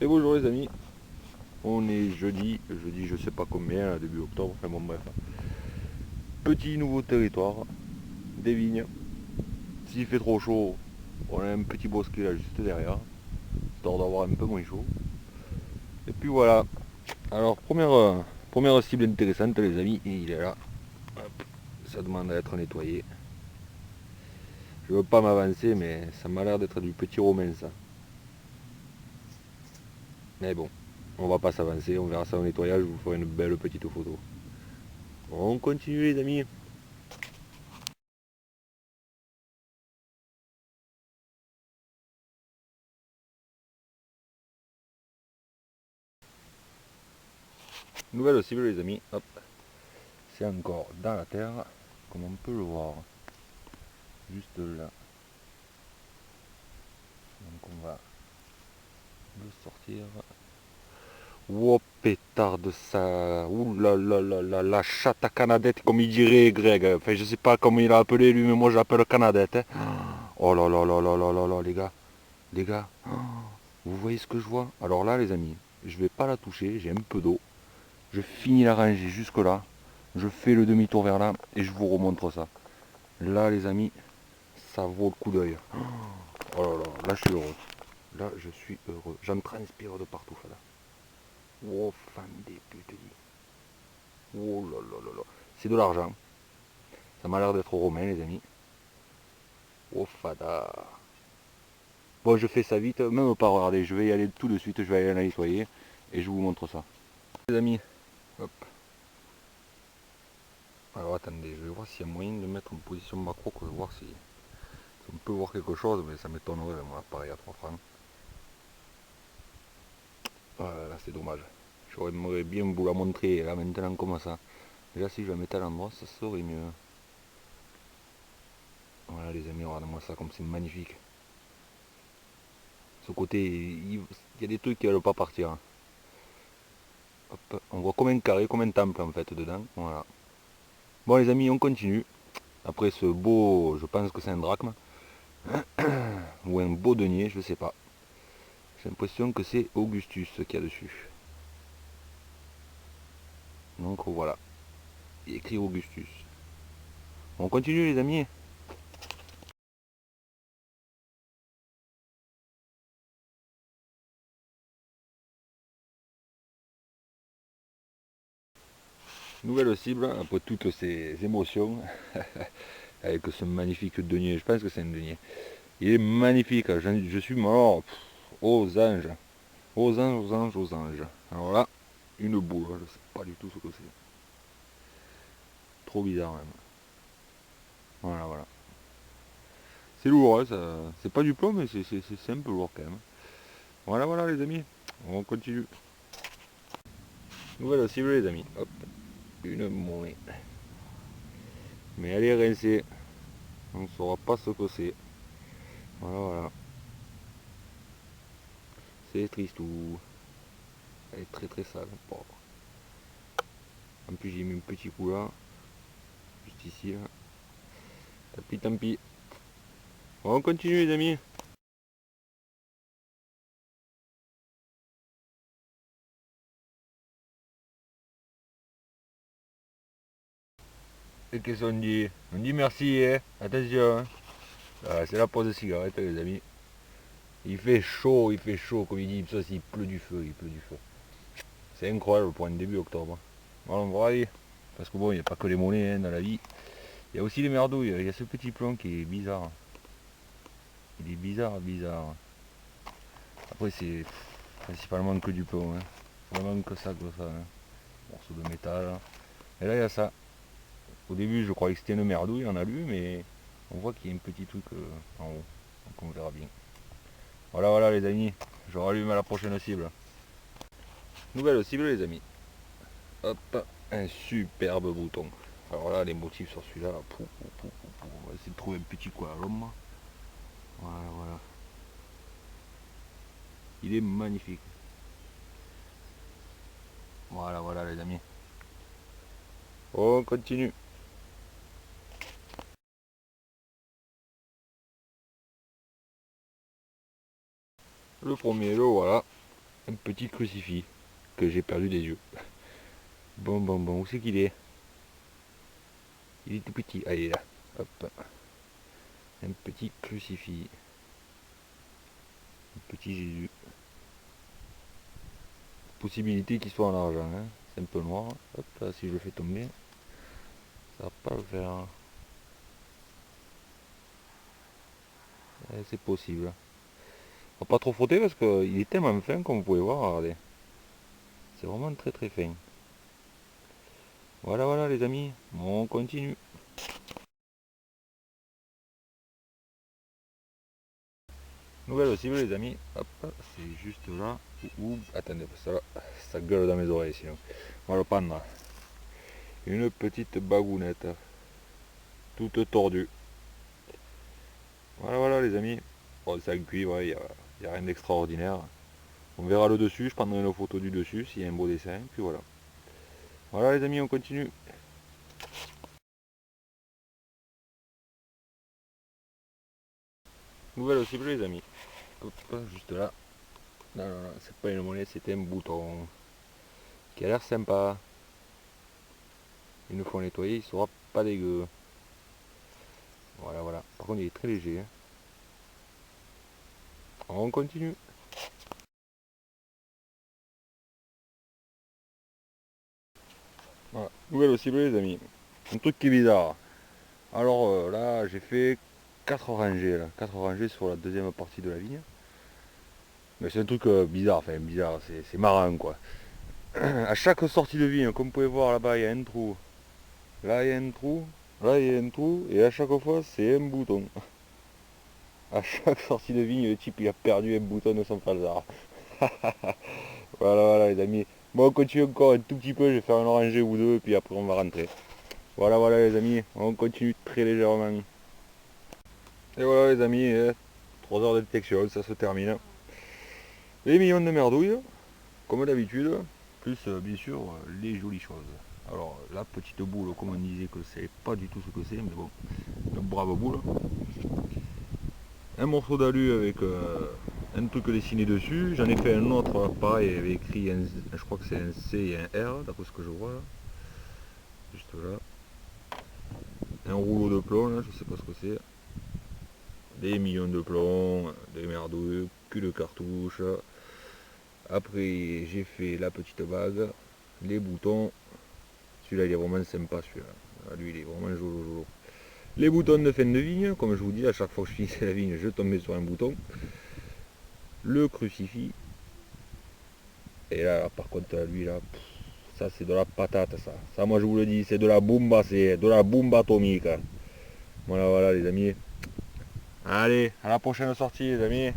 Et bonjour les amis, on est jeudi je sais pas combien, là, début octobre, enfin bon bref. Petit nouveau territoire, des vignes. S'il fait trop chaud, on a un petit bosquet là juste derrière, histoire d'avoir un peu moins chaud. Et puis voilà, alors première cible intéressante les amis, et il est là. Hop, ça demande à être nettoyé. Je veux pas m'avancer mais ça m'a l'air d'être du petit romain ça. Mais bon, on va pas s'avancer, on verra ça au nettoyage, je vous ferai une belle petite photo. On continue les amis. Nouvelle cible les amis, hop, c'est encore dans la terre, comme on peut le voir, juste là. Donc on va le sortir. Oh pétard de ça, ouh là là là là, la chatte à canadette comme il dirait Greg, enfin je sais pas comment il a appelé lui mais moi je l'appelle canadette. Hein. Oh là là là là là là là les gars, vous voyez ce que je vois? Alors là les amis, je vais pas la toucher, j'ai un peu d'eau, je finis la ranger jusque là, je fais le demi-tour vers là et je vous remontre ça. Là les amis, ça vaut le coup d'œil. Oh là là, là je suis heureux. Là je suis heureux. J'en transpire de partout là. Oh fan des putes dit. Oh là là là là. C'est de l'argent. Ça m'a l'air d'être romain les amis. Oh fada. Bon je fais ça vite, même pas regarder, je vais y aller tout de suite, je vais aller la nettoyer et je vous montre ça. Les amis, hop. Alors attendez, je vais voir s'il y a moyen de mettre en position macro, que je vais voir si on peut voir quelque chose, mais ça m'étonnerait avec mon appareil à 3 francs. Voilà, là c'est dommage. J'aurais bien vous la montrer là maintenant comme ça. Déjà si je la mettais à l'endroit, ça serait mieux. Voilà les amis, regardez-moi ça comme c'est magnifique. Ce côté, il y a des trucs qui ne veulent pas partir. Hein. Hop, on voit comme un carré, comme un temple en fait dedans. Voilà. Bon les amis, on continue. Après ce beau, je pense que c'est un drachme. Ou un beau denier, je sais pas. J'ai l'impression que c'est Augustus qu'il y a dessus. Donc voilà. Il est écrit Augustus. On continue les amis. Nouvelle cible, après toutes ces émotions, avec ce magnifique denier, je pense que c'est un denier. Il est magnifique, je suis mort aux anges, aux anges, aux anges, aux anges. Alors là, une boule, je sais pas du tout ce que c'est. Trop bizarre même. Voilà, voilà. C'est lourd, hein, c'est pas du plomb, mais c'est un peu lourd quand même. Voilà, voilà les amis, on continue. Nouvelle cible les amis, hop, une monnaie. Mais elle est rincée, on ne saura pas ce que c'est. Voilà, voilà. C'est tristou. Elle est très très sale, pauvre. En plus j'ai mis un petit coup là, juste ici là. Tant pis, tant pis. On continue les amis. Et qu'est-ce qu'on dit? On dit merci, hein. Attention. Hein. Ah, c'est la pause de cigarette les amis. Il fait chaud, comme il dit, ça il pleut du feu, il pleut du feu. C'est incroyable pour un début octobre. Bon, on va aller. Parce que bon, il n'y a pas que les monnaies hein, dans la vie. Il y a aussi les merdouilles. Il y a ce petit plomb qui est bizarre. Il est bizarre, bizarre. Après, c'est principalement que du plomb. Hein. Vraiment que ça. Hein. Morceau de métal. Et là, il y a ça. Au début, je croyais que c'était une merdouille en alu, mais on voit qu'il y a un petit truc en haut. Donc on verra bien. Voilà, voilà les amis. Je rallume à la prochaine cible. Nouvelle cible les amis. Hop, un superbe bouton. Alors là, les motifs sur celui-là, on va essayer de trouver un petit coin à l'ombre. Voilà, voilà. Il est magnifique. Voilà, voilà les amis. On continue. Le premier, le voilà. un petit crucifix que j'ai perdu des yeux. Bon, où c'est qu'il est? Il est tout petit. Ah, il est là. Hop. Un petit crucifix. Un petit Jésus. Possibilité qu'il soit en argent. Hein. C'est un peu noir. Hop, là, si je le fais tomber, ça va pas le faire. C'est possible. On va pas trop frotter parce qu'il est tellement fin comme vous pouvez voir. Regardez. C'est vraiment très très fin. Voilà les amis. On continue. Nouvelle cible les amis. Hop, c'est juste là. Attendez, ça gueule dans mes oreilles sinon. On va le prendre là. Une petite bagounette. Toute tordue. Voilà les amis. Bon, c'est en cuivre, il n'y a rien d'extraordinaire. On verra le dessus, je prendrai une photo du dessus s'il y a un beau dessin, puis voilà. Voilà les amis, on continue. Nouvelle cible les amis. Hop, juste là. Non, c'est pas une monnaie, c'était un bouton. Qui a l'air sympa. Une fois nettoyé, il sera pas dégueu. Voilà. Par contre il est très léger. Hein. On continue. Voilà. Nouvelle cible les amis. Un truc qui est bizarre. Alors là j'ai fait 4 rangées là. 4 rangées sur la deuxième partie de la vigne. Mais c'est un truc bizarre, enfin bizarre, c'est marrant quoi. À chaque sortie de vigne, comme vous pouvez voir là-bas, il y a un trou. Là il y a un trou, là il y a un trou, et à chaque fois c'est un bouton. À chaque sortie de vigne, le type il a perdu un bouton de son falzar. Voilà les amis. Bon on continue encore un tout petit peu, je vais faire une rangée ou deux, et puis après on va rentrer. Voilà les amis, on continue très légèrement. Et voilà les amis, 3 heures de détection, ça se termine. Les millions de merdouilles, comme d'habitude, plus bien sûr les jolies choses. Alors la petite boule, comme on disait que c'est pas du tout ce que c'est, mais bon, une brave boule. Un morceau d'alu avec un truc dessiné dessus. J'en ai fait un autre pareil, il y avait écrit je crois que c'est un C et un R, d'après ce que je vois là. Juste là. Un rouleau de plomb là, je sais pas ce que c'est. Des millions de plombs, des merdouilles, cul de cartouche. Après j'ai fait la petite bague, les boutons. Celui-là il est vraiment sympa celui-là. Lui il est vraiment jolo. Les boutons de fin de vigne, comme je vous dis, à chaque fois que je finissais la vigne, je tombais sur un bouton. Le crucifix. Et là par contre lui là, ça c'est de la patate ça. Ça moi je vous le dis, c'est de la bomba, c'est de la bombe atomique. Voilà les amis. Allez, à la prochaine sortie les amis.